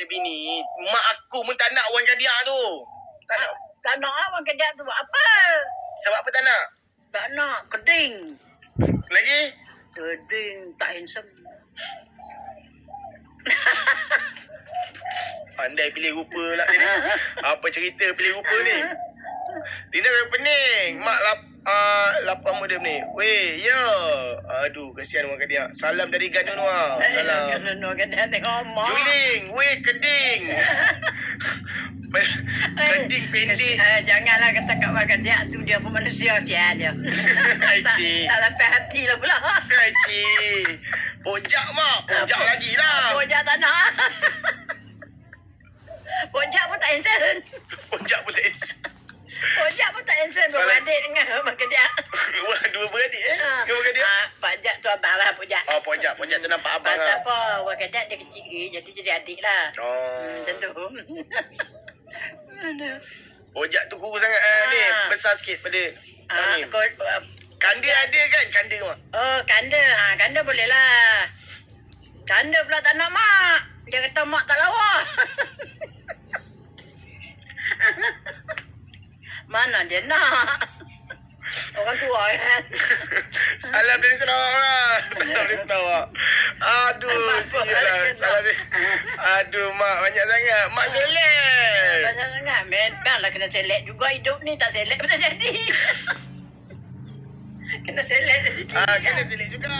bini. Mak aku pun tak nak Wan Kadiak tu. Tak nak. Tak nak Wan Kadiak tu buat apa? Sebab apa tak nak? Tak nak. Keding. Lagi? Keding. Tak handsome. Pandai pilih rupa lah dia ni. Apa cerita pilih rupa ni? Dina memang pening. Mak lapar muda ni. Weh, ya. Aduh, kesian Wan Kadiak. Salam dari Ganu Noah. Salam. Ganu Noah Kadiak tengok mak. Juling, weh keding. Keding pendek. Janganlah kata kat Wan Kadiak tu dia pun manusia sial dia. Hai cik. Tak sampai hati lah pula. Hai cik. Pojak mak. Pojak lagi lah. Pojak tak nak. Pojak pun tak handsome. Pojak pun tak handsome. Pojak pun tak handsome. Beradik dengan Wan Kadiak. Dua beradik Dua Kadiak. Pajak tu abang lah Pojak. Oh Pojak tu nampak abang lah. Apa Wan Kadiak dia kecil jadi adik lah. Oh. Macam tu. Pojak tu kurus sangat ni. Besar sikit pada ni. Kanda ada kan? Kanda mak. Oh kanda. Kanda boleh lah. Kanda pula tak nak mak. Dia kata mak tak lawa. Mana dia nak? Orang tua kan? Salam dari Sarawak lah. Salam dari Sarawak. Aduh, sialah. Salam dari... Aduh, mak banyak sangat. Mak selek. Banyak sangat. Memanglah kena selek juga hidup ni. Tak selek pun tak jadi. Kena selek rezeki. Kena selek juga.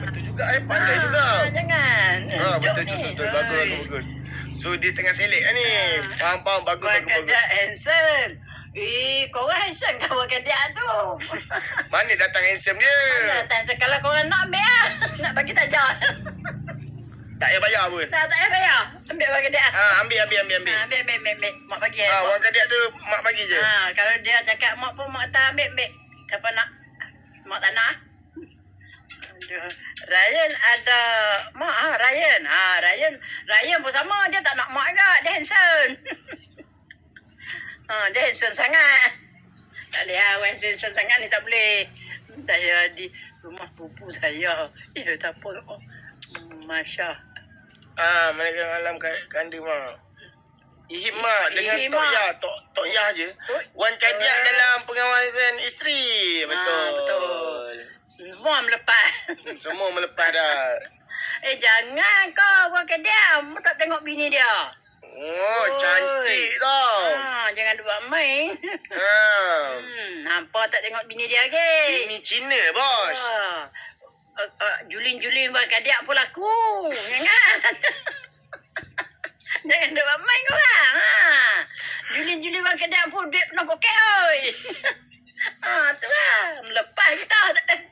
Betul juga. Pandai juga. Jangan. Betul. Bagus. So, dia tengah selek lah ni. Faham. Bagus. Wan Kadiak handsome. Korang handsome kan Wan Kadiak tu? Mana datang handsome dia? Mana datang handsome? Kalau korang nak ambil lah. Nak bagi tajam. Tak payah bayar pun? Tak payah bayar. Ambil Wan Kadiak. Ambil. Ambil. Mak bagi. Wan Kadiak tu mak bagi je? Kalau dia cakap mak pun mak tak ambil. Siapa nak? Mak tak nak. Ryan ada mak Ryan. Ryan pun sama, dia tak nak mak juga, dia handsome. Dia handsome sangat. Tak boleh handsome sangat ni tak boleh. Saya di rumah pupu saya. Tak apa. Masya. Mereka alam kanda mak. Ihim mak dengan Tok Yah je. Wan Kadiak dalam pengawasan isteri. Betul. Semua melepas. Semua melepas dah. Jangan kau Wan Kadiak. Mu tak tengok bini dia. Oh, cantik tau. Jangan buat main. Hampa tak tengok bini dia lagi. Bini Cina, bos. Julin Wan Kadiak pun laku. Jangan. Jangan buat main korang. Julin Wan Kadiak pun duit penuh poket oi. Tu lah. Melepas kita.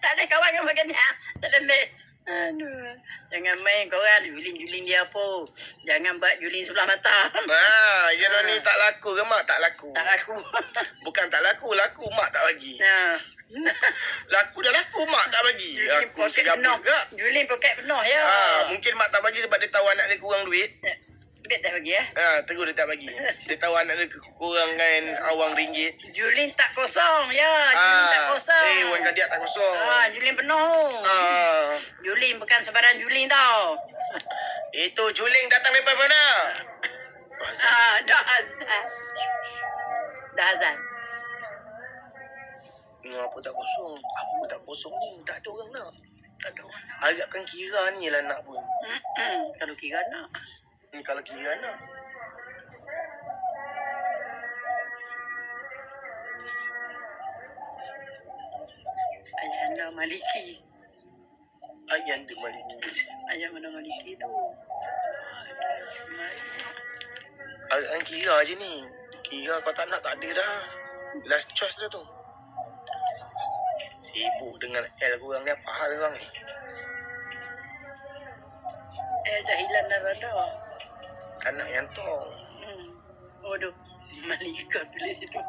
Tak boleh kawan dengan Wan Kadiak. Tak boleh ambil. Aduh. Jangan main korang. Julin dia pun. Jangan buat julin sebelah mata. Yang ni tak laku ke mak? Tak laku. Tak laku. Bukan tak laku. Laku mak tak bagi. Laku dah laku mak tak bagi. Julin poket penuh. Julin poket penuh ya. Mungkin mak tak bagi sebab dia tahu anak dia kurang duit. Duit tak bagi terus dia tak bagi. Dia tahu anak dia kekurangan awang ringgit. Julin tak kosong ya. Julin tak kosong. Wan Kadiak tak kosong. Julin penuh. Julin bukan sebarang Julin tau. Itu Juling datang dari mana? Dah azan. Apa tak kosong? Apa tak kosong ni? Tak ada orang nak. Agakkan kira ni lah nak pun. Kalau kira nak. Kalau kira nak. Ayanda Maliki. Ayanda Maliki. Ayanda Maliki tu. Agakkan kira je ni. Kira kau tak nak tak ada dah. Last choice dah tu. Sibuk dengan L korang ni. Apa hal korang ni? L dah hilang dah rada. Anak yang tong. Aduh. Malika tulis situ.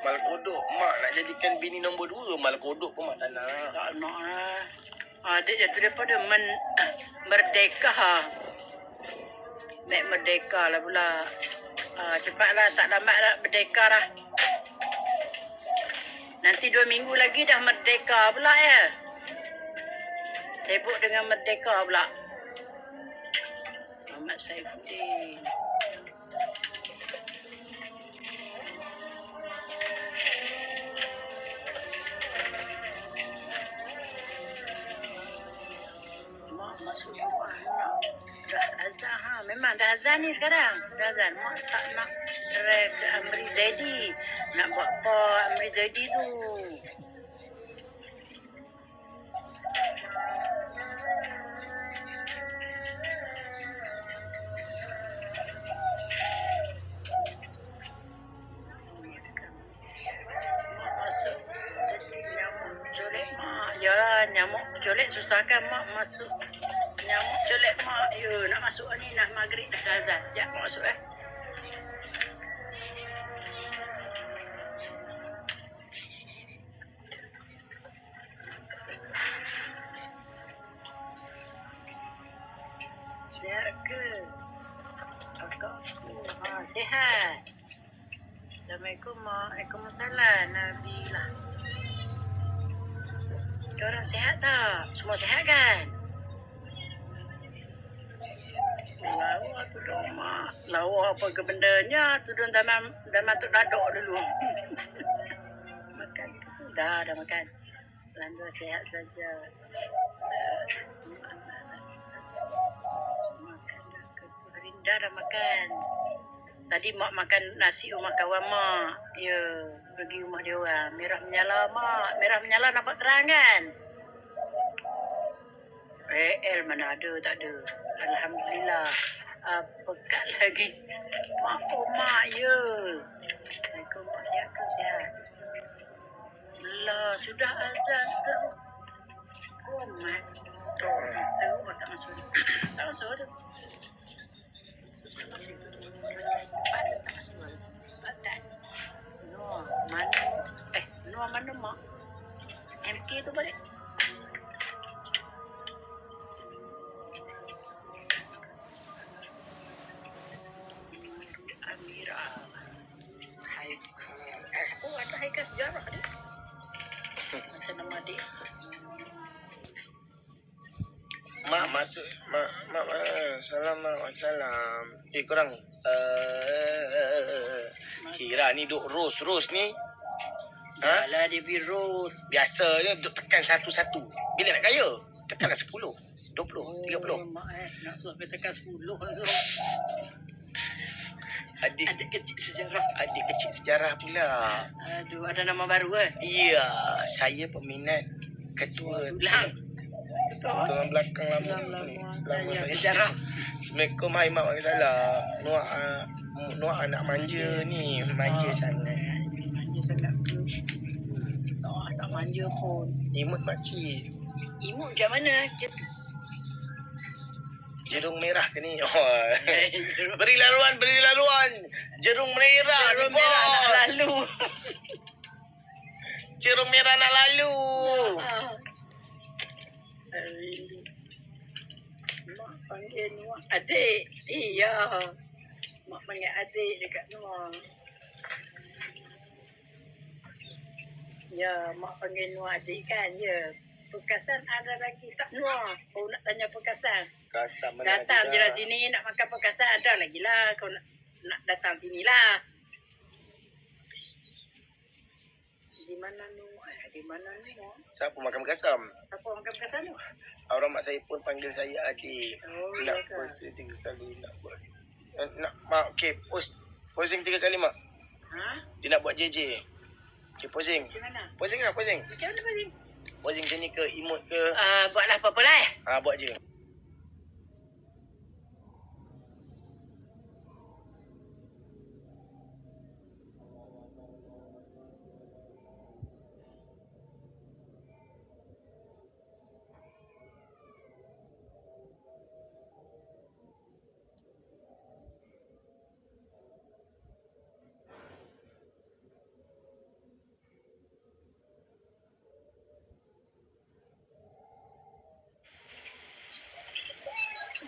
Mal kodok. Mak nak jadikan bini nombor 2. Mal kodok pun mak tak nak. Tak nak lah. Adik jatuh daripada merdeka. Mek merdeka lah pula. Cepatlah, tak lambat lah merdeka dah. Nanti 2 minggu lagi dah merdeka pula ya. Sibuk dengan Merdeka pula. Muhammad Saifuddin. Mak masuk rumah nak. Dah azan ha. Memang dah azan ni sekarang. Dah azan. Mak tak nak rap Amri Zaidi. Nak buat apa Amri Zaidi tu. Mak masuk. Jadi nyamuk colek mak. Yalah nyamuk colek susahkan mak masuk. Nyamuk colek mak. Ya nak masuk ni nak maghrib dah azan. Sekejap mak masuk Sihat ke? Kakakku. Ha, sihat. Assalamualaikum mak. Waalaikumsalam. Nabilah. Korang sihat tak? Semua sihat kan? Lawa tudung mak. Lawa apa ke bendanya? Tudung dah matuk dadok dulu. Makan ke? Dah makan. Alhamdulillah sihat saja. Makan dah ke? Rinda dah makan. Tadi mak makan nasi rumah kawan mak. Ya, pergi rumah dia orang. Merah menyala mak. Merah menyala nampak terang kan? PL mana ada, tak ada. Alhamdulillah. Pekat lagi. Mak mak ya. Assalamualaikum mak sihat ke? Sihat. Lah, sudah azan tu. Komat. Tahu tak masuk. Tak masuk tu. Tak masuk. Pada tak masuk. Selatan. Noah mana? Noah mana mak? MK tu balik. Amira. Hai. Oh, ada Haikal sejarah ni. Macam nama dia. Mak masuk. Mak. Salam mak. Salam. Korang. Kira ni duk Rose ni. Ha? Yalah dia virus. Biasa je duk tekan satu-satu. Bila nak kaya? Tekanlah 10, 20, 30. Mak nak suruh tekan 10 tu. Adik kecil sejarah. Adik kecil sejarah pula. Aduh, ada nama baru Ya, saya peminat ketua tulang. Tulang belakang lama Ya, saya. sejarah. Assalamualaikum, hai mak salah. Nuak anak manja ni, manja sangat. Manja sangat tu. Tak manja pun. Imut makcik. Imut macam mana? Jerung merah ke ni? Beri laluan. Jerung merah. Jerung merah nak lalu. Jerung merah nak lalu. Mak panggil Nuah adik. Iya. Mak panggil adik dekat Nuah. Ya, mak panggil Nuah adik kan? Ya. Perkasan ada lagi tak Nuah? Kau nak tanya perkasan? Kasam Datang je lah sini nak makan perkasan. Ada lagi lah. Kau nak datang sini lah. Di mana Nuah? Di mana Nuah? Siapa makan kasam? Siapa makan perkasan tu? Orang mak saya pun panggil saya adik. Oh, nak ya post 3 kali nak buat. Mak, okey, posing 3 kali mak. Ha? Dia nak buat JJ. Okey, posing. Di mana? Posing. Macam mana Fazim? Posing macam ni ke, imut ke? Buatlah apa-apa lah Buat je.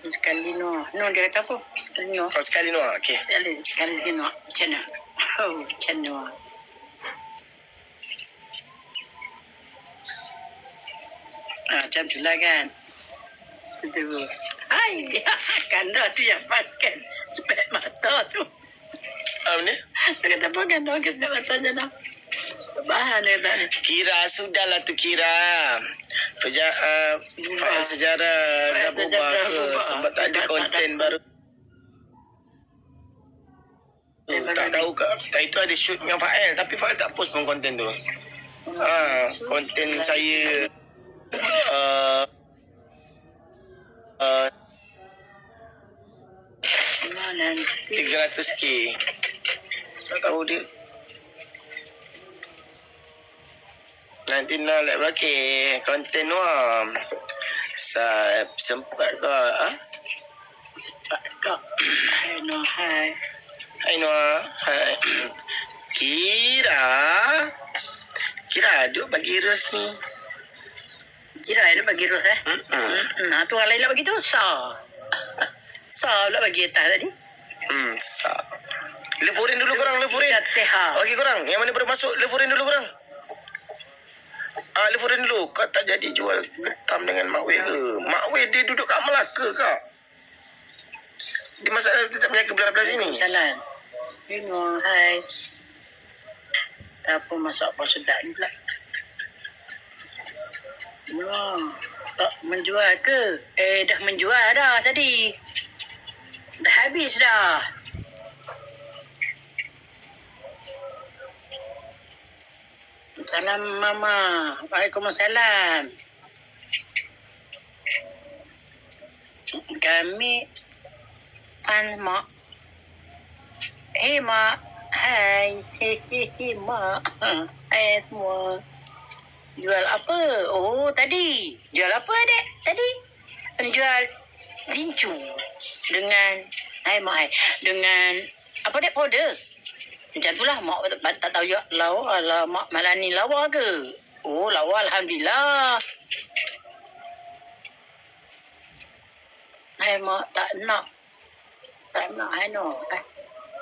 Sekali Noah. Noah dia kata apa? Sekali Noah. Sekali Noah, okey. Sekali Noah. Macam mana? Macam Noah. Macam tu lah kan. Itu. Hai, dia kanda tu yang pakai spek mata tu. Apa ni? Dia kata apa kanda pakai spek mata je nak. Bahan dia tak ni. Kira sudahlah tu kira. File sejarah dah berubah ke sebab tak ada konten baru. Tak tahu ke itu ada shoot dengan Fael tapi Fael tak post pun konten tu. Konten saya Nanti 300k. Tak tahu dia. Nanti nak like belakang konten wah. Sempat ke? sempat kak. Hai no hai. Hai Noah. Hai. Kira ada bagi Ros ni. Kira ada bagi Ros Nah tu orang lain nak bagi tu pula bagi atas tadi. Lefurin dulu korang, lefurin. Bagi korang. Yang mana baru masuk, lefurin dulu korang. Lefurin dulu. Kau tak jadi jual ketam dengan Mak Wei ke? Mak Wei dia duduk kat Melaka kak. Dia masalah dia tak menjaga belah-belah sini. Salam. Hai. Tak apa masak apa sedap ni pula. Tak menjual ke? Dah menjual dah tadi. Dah habis dah. Salam Mama. Waalaikumsalam. Kami Mak. Hei Mak. Hai. Hei Mak. Hai semua. Jual apa? Oh tadi. Jual apa adik? Tadi? Jual zincu. Dengan hai Mak hai. Dengan apa dek powder? Macam tu lah Mak tak tahu ya lawa lah Mak malam ni lawa ke? Oh lawa alhamdulillah. Hai Mak tak nak hai no.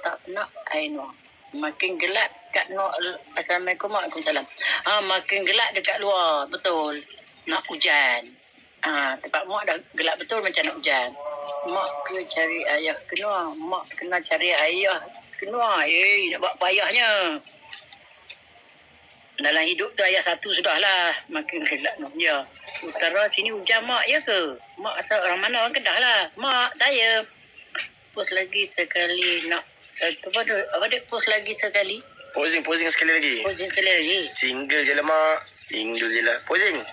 Tak nak hai no. Makin gelap kat no. Assalamualaikum Waalaikumsalam. Makin gelap dekat luar betul. Nak hujan. Tempat Mak dah gelap betul macam nak hujan. Mak kena cari ayah kena. Mak kena cari ayah kena. Nak buat payahnya. Dalam hidup tu ayah satu sudahlah. Makin gelap nak ya. Utara sini hujan Mak ya ke? Mak asal orang mana? Orang Kedah lah. Mak saya post lagi sekali nak apa dia post lagi sekali? Posing sekali lagi. Posing sekali lagi. Single je lah Mak. Single je lah. Posing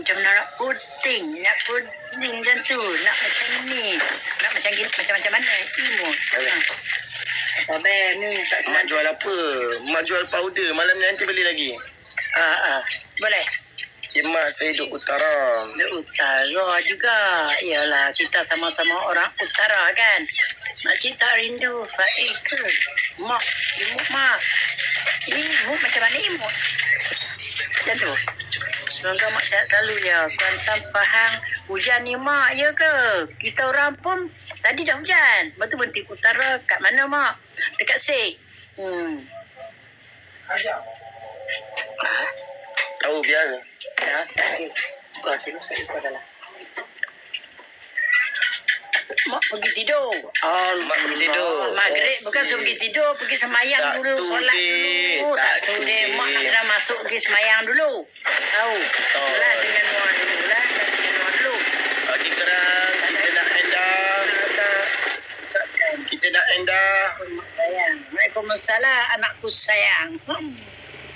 macam nak puting. Nak puting macam tu. Nak macam ni. Nak macam gini. Macam mana? Imo. Sabar ni. Tak Mak jual apa? Mak jual powder. Malam ni nanti beli lagi. Boleh. Ya Mak, saya duduk utara. Duduk utara juga. Yalah, kita sama-sama orang utara kan. Mak kita rindu Faik ke? Mak, imut Mak. Imut macam mana imut? Macam tu. Semoga Mak sihat selalu ya. Kuantan Pahang, hujan ni Mak ya ke? Kita orang pun tadi dah hujan. Lepas tu berhenti utara kat mana Mak? Dekat Sik. Tahu biasa. Ya, kau tengok saya adalah. Mak pergi tidur. Mak pergi tidur. Maghrib bukan suruh pergi tidur, pergi semayang tak dulu, solat dulu. Tak tu deh. Mak nak kena masuk pergi semayang dulu. Tahu. Lah dengan Noah dulu lah. Dengan Noah dulu. Bagi kerang, kita nak endah. Kita nak endah. Sayang. Waalaikumsalam anakku sayang.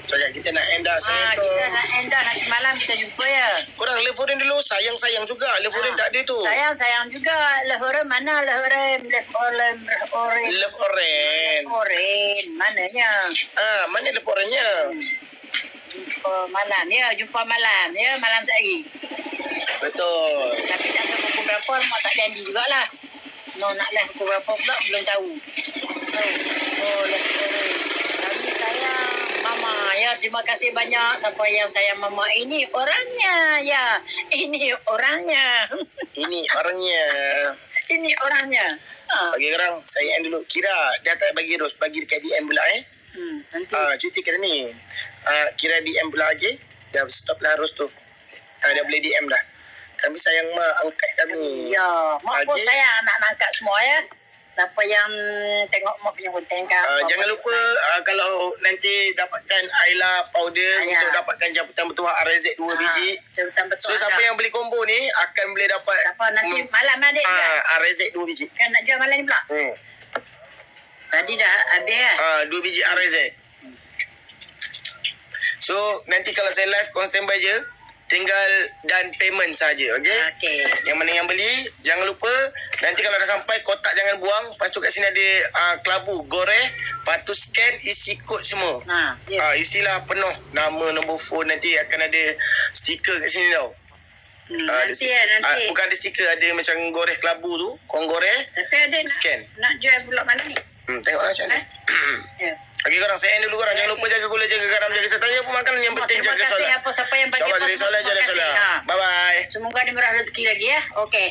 Sayang, kita nak endah. Kita nak endah nanti malam kita jumpa ya. Korang lefurin dulu. Sayang juga. Lefurin tak ada tu. Sayang juga. Lefurin mana lefurin? Lefurin. Mananya? Mana lefurinnya? Jumpa malam ya. Malam lagi. Betul. Tapi tak tahu pukul berapa. Mak tak janji jugalah. Nak live pukul berapa pula belum tahu. Lefurin. Kami sayang Mama ya, terima kasih banyak siapa yang sayang Mama. Ini orangnya ya. Ini orangnya. Bagi korang, saya end dulu. Kira dia tak bagi Ros, bagi dekat DM pula Nanti. Cuti kira ni. Kira DM pula lagi. Dah stop lah Ros tu. Dah boleh DM dah. Kami sayang mak, angkat kami. Ya, mak pun Okey. sayang anak angkat semua ya. Siapa yang tengok mak punya konten kan. Jangan lupa kalau nanti dapatkan Ayla powder Ya. untuk dapatkan jemputan bertuah RZ 2 biji. Betul. So siapa yang beli combo ni akan boleh dapat Siapa nanti malam adik juga. RZ 2 biji. Kan nak jual malam ni pula. Tadi dah habis kan? 2 biji RZ. So nanti kalau saya live kau standby je, tinggal dan payment saja, okey? Okey. Yang mana yang beli, jangan lupa nanti kalau dah sampai kotak jangan buang. Lepas tu kat sini ada kelabu goreh, lepas tu scan isi kod semua. Ya. Isilah penuh nama, nombor phone, nanti akan ada stiker kat sini tau. Nanti nanti. Bukan ada stiker, ada macam goreh kelabu tu, korang goreh, Tapi adik scan. nak jual pula mana ni? Tengoklah macam mana. Ya. Okey korang, saya end dulu korang. Jangan lupa jaga gula, jaga garam, jaga sertanya pun makanan yang penting, jaga solat. Terima kasih apa siapa yang bagi InsyaAllah apa jadi semua. solat, jaga solat. Bye-bye. Semoga ada murah rezeki lagi ya. Okey.